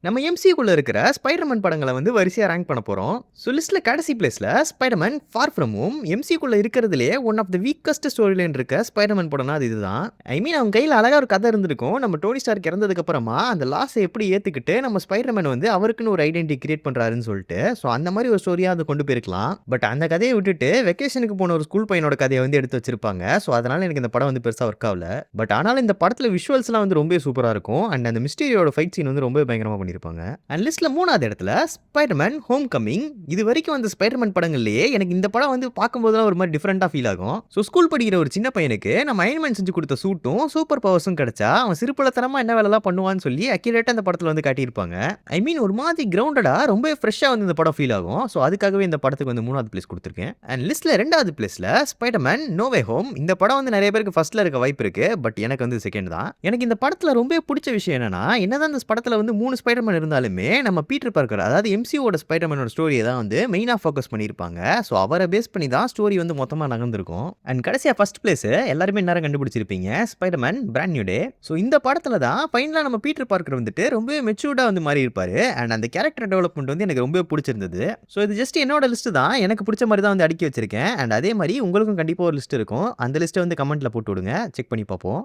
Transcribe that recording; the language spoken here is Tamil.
நம்ம எம்சியூக்குள்ள இருக்கிற ஸ்பைடர்மேன் படங்கள வந்து வரிசையா ரேங்க் பண்ண போறோம். ஸோ லிஸ்ட்ல கடைசி பிளேஸ்ல ஸ்பைடர்மேன் ஃபார் ஃப்ரம் ஹோம் எம்சியூக்குள்ள இருக்கிறதிலேயே one of the weakest story line இருக்க ஸ்பைடர்மேன் படம்னா அது இதுதான். ஐ மீன் அவங்க கையில அழகா ஒரு கதை இருந்திருக்கும். நம்ம டோனி ஸ்டார்க் இறந்ததுக்கு அப்புறமா அந்த லாஸ எப்படி ஏத்துக்கிட்டு நம்ம ஸ்பைடர்மேன் வந்து அவருக்குன்னு ஒரு ஐடென்டிட்டி கிரியேட் பண்றாருன்னு சொல்லிட்டு, ஸோ அந்த மாரி ஒரு ஸ்டோரியா அத கொண்டு போயிருக்கலாம். பட் அந்த கதைய விட்டுட்டு வெக்கேஷனுக்கு போன ஒரு ஸ்கூல் பையனோட கதைய வந்து எடுத்து வச்சிருப்பாங்க. ஸோ அதனால எனக்கு இந்த படம் வந்து பெருசா ஒர்க் ஆவல. பட் ஆனாலும் இந்த படத்துல விஷுவல்ஸ்லாம் வந்து ரொம்பவே சூப்பரா இருக்கும். அண்ட் அந்த மிஸ்டீரியோட ஃபைட் சீன் வந்து ரொம்பவே பயங்கரமா பண்ணியிருப்பாங்க. அண்ட் லிஸ்ட்ல 3வது இடத்துல ஸ்பைடர்மேன் ஹோம் கமிங். இதுவரைக்கும் வந்த ஸ்பைடர்மேன் படங்கள்லயே எனக்கு இந்த படம் வந்து பார்க்கும்போதெல்லாம் ஒரு மாரி டிஃபரெண்ட்டா ஃபீல் ஆகும். ஸோ ஸ்கூல் படிக்கிற ஒரு சின்ன பையனுக்கு நம்ம அயர்ன் மேன் செஞ்சு குடுத்த சூட்டும், சூப்பர் பவர்ஸும் கிடைச்சா, அவன் சிறுபிள்ளைத்தனமா என்ன வேலைலாம் பண்ணுவான்னு சொல்லி அக்யூரேட்டா இந்த படத்துல வந்து காட்டியிருப்பாங்க. ஐ மீன் ஒரு மாதிரி கிரவுண்டடா ரொம்பவே ஃப்ரெஷ்ஷா வந்து இந்த படம் ஃபீல் ஆகும். ஸோ அதுக்காகவே இந்த படத்துக்கு வந்து 3வது பிளேஸ் குடுத்துருக்கேன். அண்ட் லிஸ்ட்ல 2வது பிளேஸ்ல ஸ்பைடர்மேன் நோ வே ஹோம். இந்த படம் வந்து நெறைய பேருக்கு ஃபர்ஸ்ட்ல இருக்க வாய்ப்பு இருக்கு. பட் எனக்கு வந்து 2nd தான். எனக்கு இந்த படத்துல ரொம்பவே புடிச்ச விஷயம் என்னன்னா, என்னதான் இந்த படத்துல வந்து 3 ஸ்பைடர்மேன் இருந்தாலுமே, நம்ம பீட்டர் பார்க்கர் அதாவது எம்சியூவோட ஸ்பைடர்மேனோட ஸ்டோரிய தான் வந்து மெயினா ஃபோக்கஸ் பண்ணியிருப்பாங்க. ஸோ அவர பேஸ் பண்ணி தான் ஸ்டோரி வந்து மொத்தமா நகர்ந்திருக்கும். அண்ட் கடைசியா ஃபர்ஸ்ட் பிளேஸ் எல்லாருமே இந்நேரம் கண்டுபிடிச்சிருப்பீங்க. Spiderman brand new day. So இந்த படத்துல தான் ஃபைனலா நம்ம பீட்டர் பார்க்கர் வந்துட்டு ரொம்பவே மெச்சூர்டா வந்து மாறி இருப்பாரு. அண்ட் அந்த கேரக்டர் டெவலப்மெண்ட் வந்து எனக்கு ரொம்பவே புடிச்சிருந்தது. ஸோ இது ஜஸ்ட் என்னோட லிஸ்ட் தான். எனக்கு புடிச்ச மாரி தான் வந்து அடுக்கி வச்சிருக்கேன். அண்ட் அதே மாரி உங்களுக்கும் கண்டிப்பா ஒரு லிஸ்ட் இருக்கும். அந்த லிஸ்ட்ட வந்து கமெண்ட்ல போட்டு விடுங்க. செக் பண்ணி பார்ப்போம்.